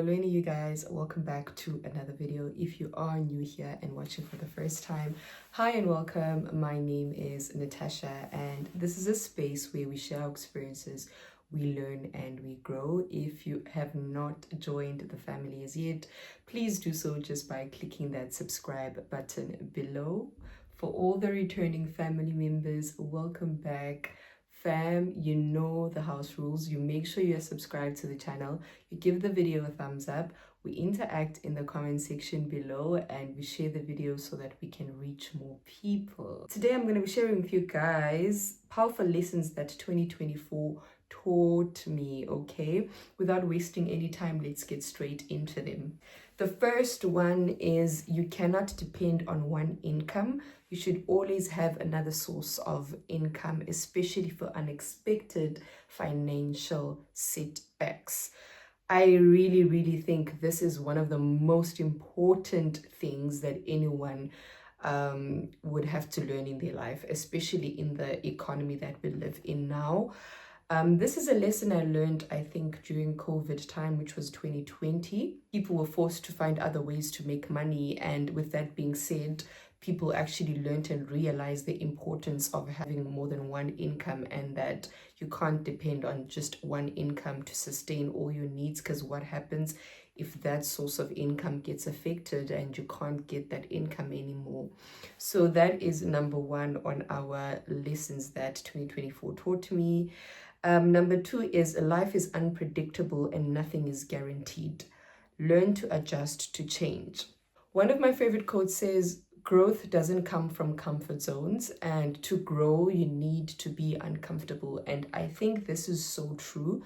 Molweni, you guys. Welcome back to another video. If you are new here and watching for the first time, hi and welcome. My name is Natasha, and this is a space where we share our experiences, we learn and we grow. If you have not joined the family as yet, please do so just by clicking that subscribe button below. For all the returning family members, welcome back. Fam, you know the house rules. You make sure you're subscribed to the channel, you give the video a thumbs up, we interact in the comment section below, and we share the video so that we can reach more people. Today I'm going to be sharing with you guys powerful lessons that 2024 taught me, okay? Without wasting any time, let's get straight into them. The first one is you cannot depend on one income. You should always have another source of income, especially for unexpected financial setbacks. I really think this is one of the most important things that anyone would have to learn in their life, especially in the economy that we live in now. This is a lesson I learned, I think, during COVID time, which was 2020. People were forced to find other ways to make money. And with that being said, people actually learned and realized the importance of having more than one income, and that you can't depend on just one income to sustain all your needs, because what happens if that source of income gets affected and you can't get that income anymore? So that is number one on our lessons that 2024 taught me. Number two is life is unpredictable and nothing is guaranteed. Learn to adjust to change. One of my favorite quotes says, growth doesn't come from comfort zones, and to grow, you need to be uncomfortable. And I think this is so true,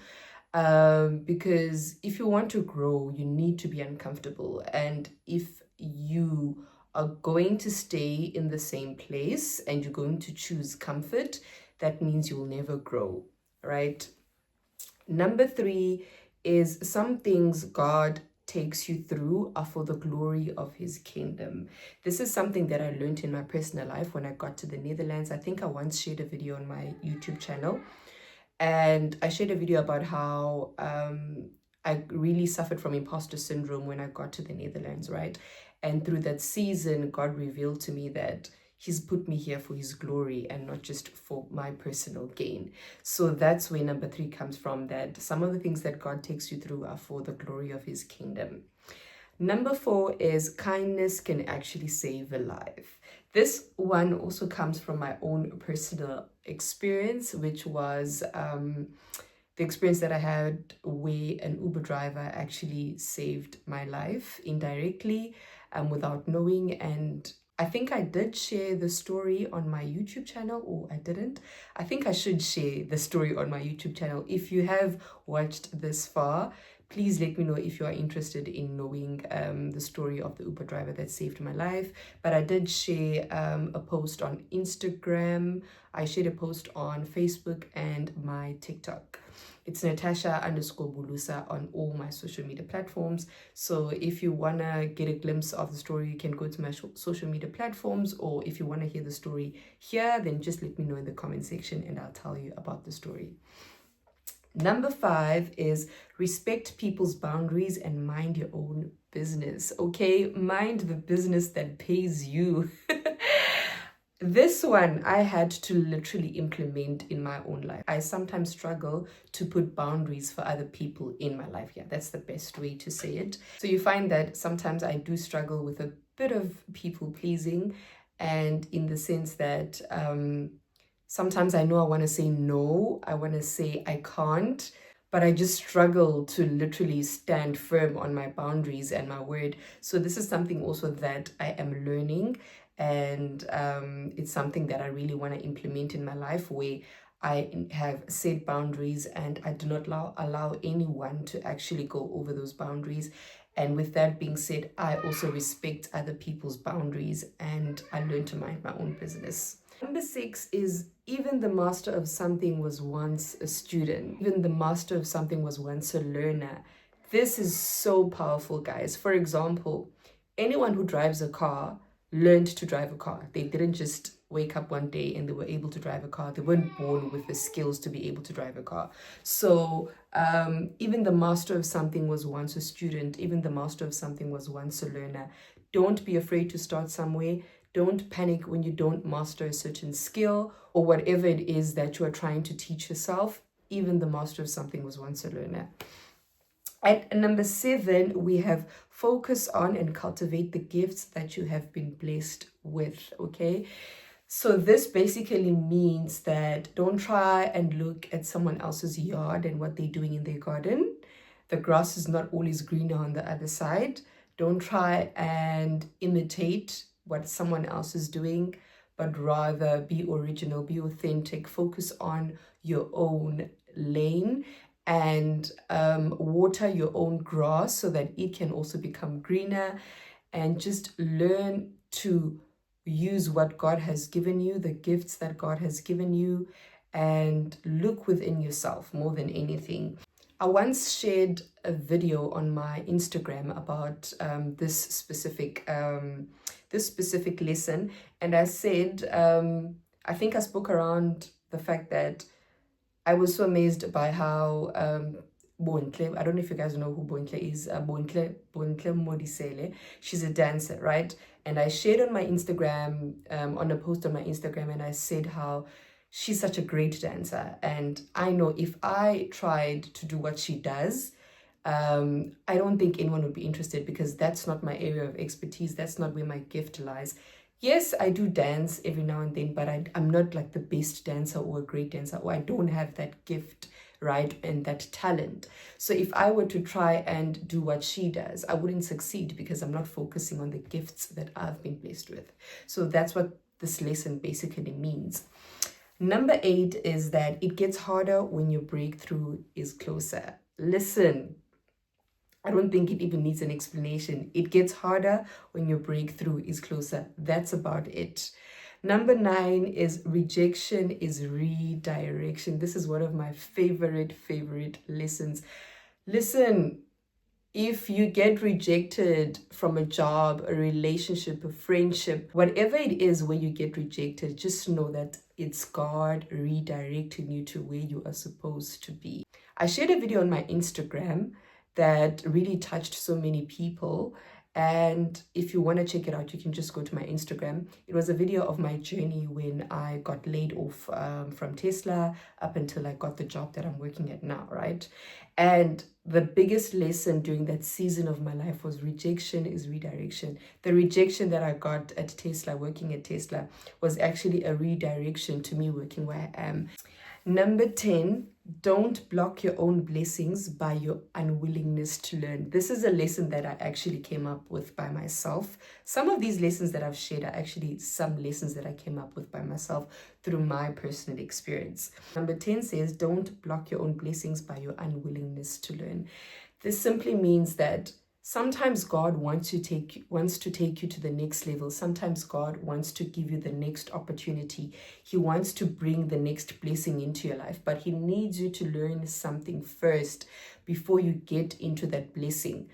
because if you want to grow, you need to be uncomfortable. And if you are going to stay in the same place and you're going to choose comfort, that means you'll never grow, right? Number three is some things God takes you through are for the glory of his kingdom. This is something that I learned in my personal life when I got to the Netherlands. I think I once shared a video on my YouTube channel, and I shared a video about how I really suffered from imposter syndrome when I got to the Netherlands, right? And through that season, God revealed to me that he's put me here for his glory and not just for my personal gain. So that's where number three comes from, that some of the things that God takes you through are for the glory of his kingdom. Number four is kindness can actually save a life. This one also comes from my own personal experience, which was the experience that I had where an Uber driver actually saved my life indirectly, without knowing. And I think I did share the story on my YouTube channel, or I didn't. I think I should share the story on my YouTube channel. If you have watched this far, please let me know if you are interested in knowing the story of the Uber driver that saved my life. But I did share a post on Instagram. I shared a post on Facebook and my TikTok. It's Natasha_Bulusa on all my social media platforms. So if you want to get a glimpse of the story, you can go to my social media platforms, or if you want to hear the story here, then just let me know in the comment section and I'll tell you about the story. Number five is respect people's boundaries and mind your own business. Okay, mind the business that pays you. This one I had to literally implement in my own life. I sometimes struggle to put boundaries for other people in my life. Yeah, that's the best way to say it. So you find that sometimes I do struggle with a bit of people pleasing, and in the sense that sometimes I know I want to say no, I want to say I can't, but I just struggle to literally stand firm on my boundaries and my word. So this is something also that I am learning, and it's something that I really want to implement in my life, where I have set boundaries and I do not allow anyone to actually go over those boundaries. And with that being said, I also respect other people's boundaries and I learn to mind my own business. Number six is even the master of something was once a student. Even the master of something was once a learner. This is so powerful, guys. For example, anyone who drives a car learned to drive a car. They didn't just wake up one day and they were able to drive a car. They weren't born with the skills to be able to drive a car. So even the master of something was once a student. Even the master of something was once a learner. Don't be afraid to start somewhere. Don't panic when you don't master a certain skill or whatever it is that you are trying to teach yourself. Even the master of something was once a learner. At number 7, we have focus on and cultivate the gifts that you have been blessed with, okay? So this basically means that don't try and look at someone else's yard and what they're doing in their garden. The grass is not always greener on the other side. Don't try and imitate what someone else is doing, but rather be original, be authentic, focus on your own lane and water your own grass so that it can also become greener, and just learn to use what God has given you, the gifts that God has given you, and look within yourself more than anything. I once shared a video on my Instagram about this specific lesson, and I said, I think I spoke around the fact that I was so amazed by how Bontle, I don't know if you guys know who Bontle is, Bontle Modisele. She's a dancer, right? And I shared on my Instagram, on a post on my Instagram, and I said how she's such a great dancer. And I know if I tried to do what she does, I don't think anyone would be interested, because that's not my area of expertise. That's not where my gift lies. Yes, I do dance every now and then, but I'm not like the best dancer or a great dancer, or I don't have that gift, right, and that talent. So if I were to try and do what she does, I wouldn't succeed, because I'm not focusing on the gifts that I've been blessed with. So that's what this lesson basically means. Number 8 is that it gets harder when your breakthrough is closer. Listen, I don't think it even needs an explanation. It gets harder when your breakthrough is closer. That's about it. Number 9 is rejection is redirection. This is one of my favorite lessons. Listen, if you get rejected from a job, a relationship, a friendship, whatever it is where you get rejected, just know that it's God redirecting you to where you are supposed to be. I shared a video on my Instagram that really touched so many people, and if you want to check it out, you can just go to my Instagram. It was a video of my journey when I got laid off from Tesla up until I got the job that I'm working at now, right? And the biggest lesson during that season of my life was rejection is redirection. The rejection that I got at Tesla, working at Tesla, was actually a redirection to me working where I am. Number 10, don't block your own blessings by your unwillingness to learn. This is a lesson that I actually came up with by myself. Some of these lessons that I've shared are actually some lessons that I came up with by myself through my personal experience. Number 10 says, don't block your own blessings by your unwillingness to learn. This simply means that sometimes God wants to take you to the next level. Sometimes God wants to give you the next opportunity. He wants to bring the next blessing into your life, but he needs you to learn something first before you get into that blessing.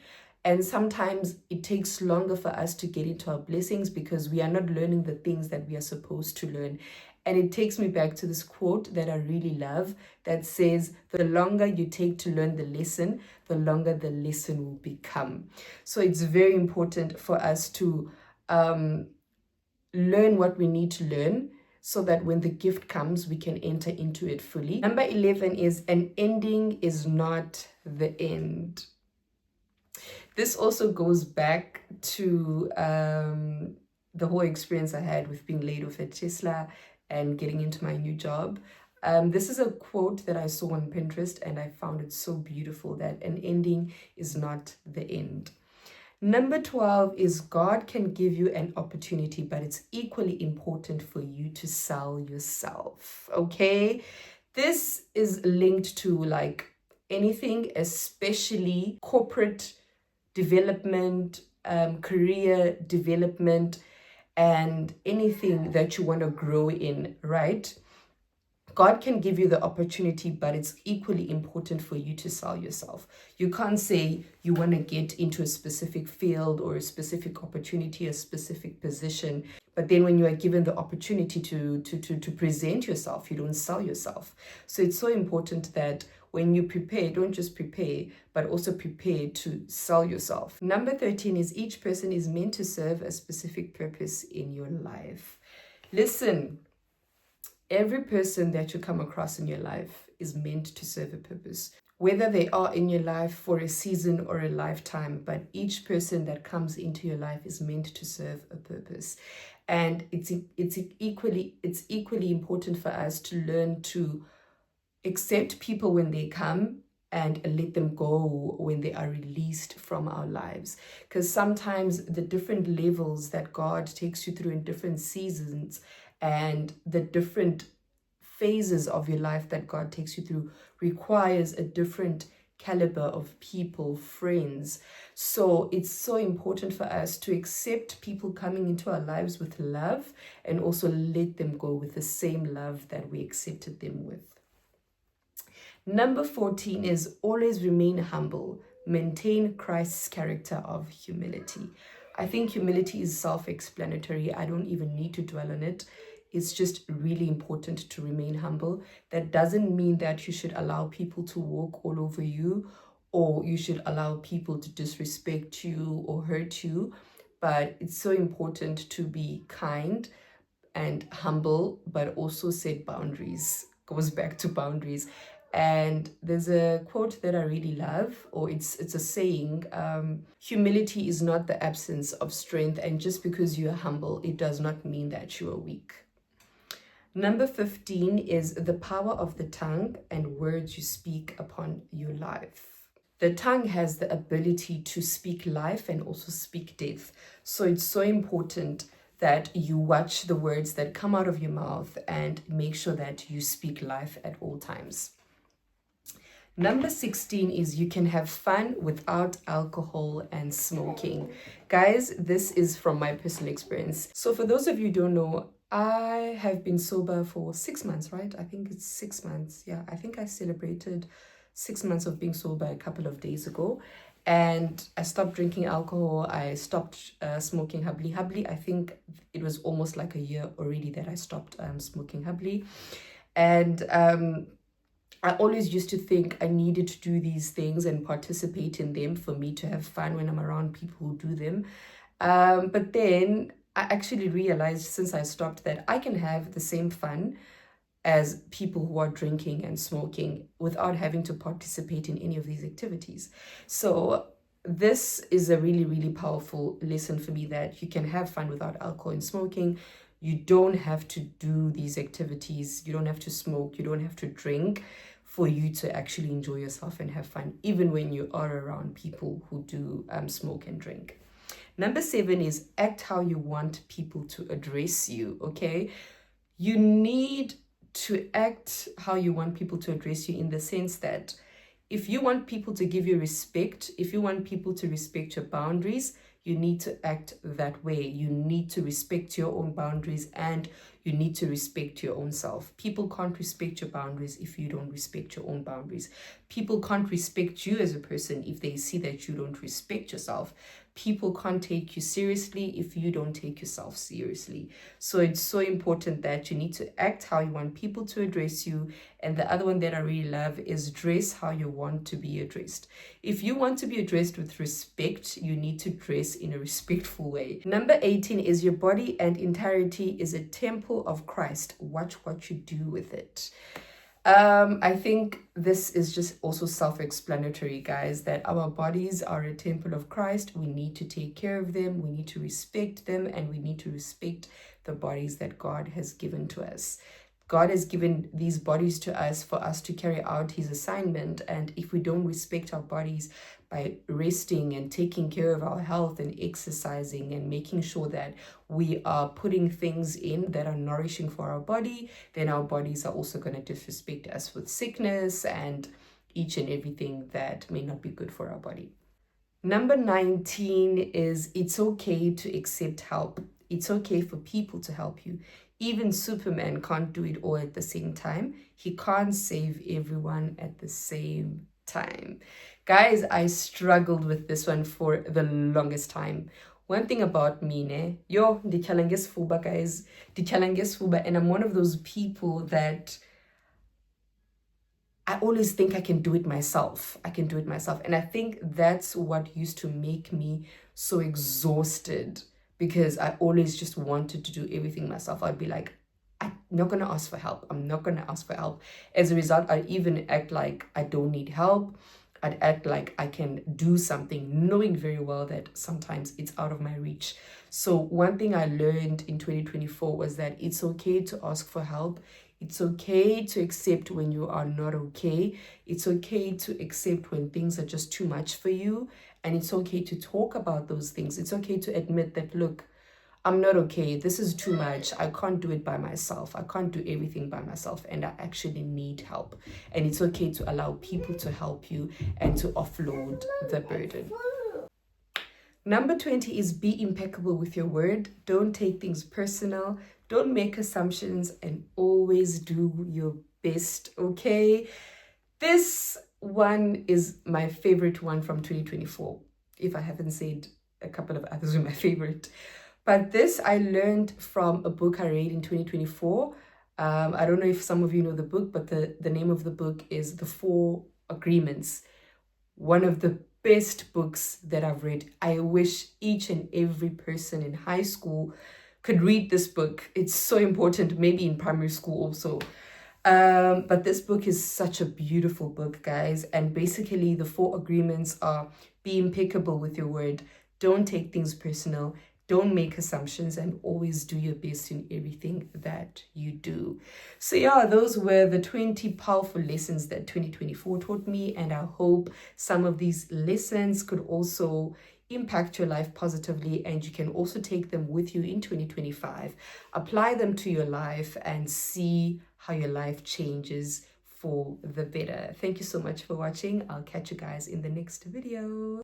And sometimes it takes longer for us to get into our blessings because we are not learning the things that we are supposed to learn. And it takes me back to this quote that I really love that says, the longer you take to learn the lesson, the longer the lesson will become. So it's very important for us to learn what we need to learn so that when the gift comes, we can enter into it fully. Number 11 is an ending is not the end. This also goes back to the whole experience I had with being laid off at Tesla and getting into my new job. This is a quote that I saw on Pinterest, and I found it so beautiful, that an ending is not the end. Number 12 is God can give you an opportunity, but it's equally important for you to sell yourself, okay? This is linked to like anything, especially corporate development, career development, and anything that you want to grow in, right? God can give you the opportunity, but it's equally important for you to sell yourself. You can't say you want to get into a specific field or a specific opportunity, a specific position, but then when you are given the opportunity to present yourself, you don't sell yourself. So it's so important that when you prepare, don't just prepare, but also prepare to sell yourself. Number 13 is each person is meant to serve a specific purpose in your life. Listen, every person that you come across in your life is meant to serve a purpose. Whether they are in your life for a season or a lifetime, but each person that comes into your life is meant to serve a purpose. And it's equally important for us to learn to accept people when they come and let them go when they are released from our lives. Because sometimes the different levels that God takes you through in different seasons and the different phases of your life that God takes you through requires a different caliber of people, friends. So it's so important for us to accept people coming into our lives with love and also let them go with the same love that we accepted them with. Number 14 is always remain humble. Maintain Christ's character of humility. I think humility is self-explanatory. I don't even need to dwell on it. It's just really important to remain humble. That doesn't mean that you should allow people to walk all over you, or you should allow people to disrespect you or hurt you. But it's so important to be kind and humble, but also set boundaries. Goes back to boundaries. And there's a quote that I really love, or it's a saying, humility is not the absence of strength, and just because you are humble, it does not mean that you are weak. Number 15 is the power of the tongue and words you speak upon your life. The tongue has the ability to speak life and also speak death. So it's so important that you watch the words that come out of your mouth and make sure that you speak life at all times. Number 16 is you can have fun without alcohol and smoking. Guys, this is from my personal experience. So for those of you who don't know, I have been sober for 6 months, right? I think it's 6 months. Yeah, I think I celebrated 6 months of being sober a couple of days ago. And I stopped drinking alcohol. I stopped smoking hubbly. I think it was almost like a year already that I stopped smoking hubbly. And I always used to think I needed to do these things and participate in them for me to have fun when I'm around people who do them. But then I actually realized since I stopped that I can have the same fun as people who are drinking and smoking without having to participate in any of these activities. So this is a really, really powerful lesson for me, that you can have fun without alcohol and smoking. You don't have to do these activities. You don't have to smoke. You don't have to drink for you to actually enjoy yourself and have fun, even when you are around people who do smoke and drink. Number 7 is act how you want people to address you, okay? You need to act how you want people to address you, in the sense that if you want people to give you respect, if you want people to respect your boundaries, you need to act that way. You need to respect your own boundaries, and you need to respect your own self. People can't respect your boundaries if you don't respect your own boundaries. People can't respect you as a person if they see that you don't respect yourself. People can't take you seriously if you don't take yourself seriously. So it's so important that you need to act how you want people to address you. And the other one that I really love is dress how you want to be addressed. If you want to be addressed with respect, you need to dress in a respectful way. Number 18 is your body and entirety is a temple of Christ. Watch what you do with it. I think this is just also self-explanatory, guys, that our bodies are a temple of Christ. We need to take care of them. We need to respect them, and we need to respect the bodies that God has given to us. God has given these bodies to us for us to carry out his assignment. And if we don't respect our bodies by resting and taking care of our health and exercising and making sure that we are putting things in that are nourishing for our body, then our bodies are also going to disrespect us with sickness and each and everything that may not be good for our body. Number 19 is it's okay to accept help. It's okay for people to help you. Even Superman can't do it all at the same time. He can't save everyone at the same time. Guys, I struggled with this one for the longest time. One thing about me, ne, yo, the challenges fuba, guys, the challenges fuba, and I'm one of those people that I always think I can do it myself. I can do it myself. And I think that's what used to make me so exhausted, because I always just wanted to do everything myself. I'd be like, I'm not going to ask for help. I'm not going to ask for help. As a result, I'd even act like I don't need help. I'd act like I can do something, knowing very well that sometimes it's out of my reach. So one thing I learned in 2024 was that it's okay to ask for help. It's okay to accept when you are not okay. It's okay to accept when things are just too much for you. And it's okay to talk about those things. It's okay to admit that, look, I'm not okay. This is too much. I can't do it by myself. I can't do everything by myself, and I actually need help. And it's okay to allow people to help you and to offload the burden. Number 20 is be impeccable with your word. Don't take things personal. Don't make assumptions, and always do your best, okay? This one is my favorite one from 2024. If I haven't said a couple of others were my favorite. But this I learned from a book I read in 2024. I don't know if some of you know the book, but the name of the book is The 4 Agreements. One of the best books that I've read. I wish each and every person in high school could read this book. It's so important, maybe in primary school also. But this book is such a beautiful book, guys. And basically the 4 agreements are: be impeccable with your word, don't take things personal, don't make assumptions, and always do your best in everything that you do. So yeah, those were the 20 powerful lessons that 2024 taught me. And I hope some of these lessons could also impact your life positively, and you can also take them with you in 2025. Apply them to your life and see how your life changes for the better. Thank you so much for watching. I'll catch you guys in the next video.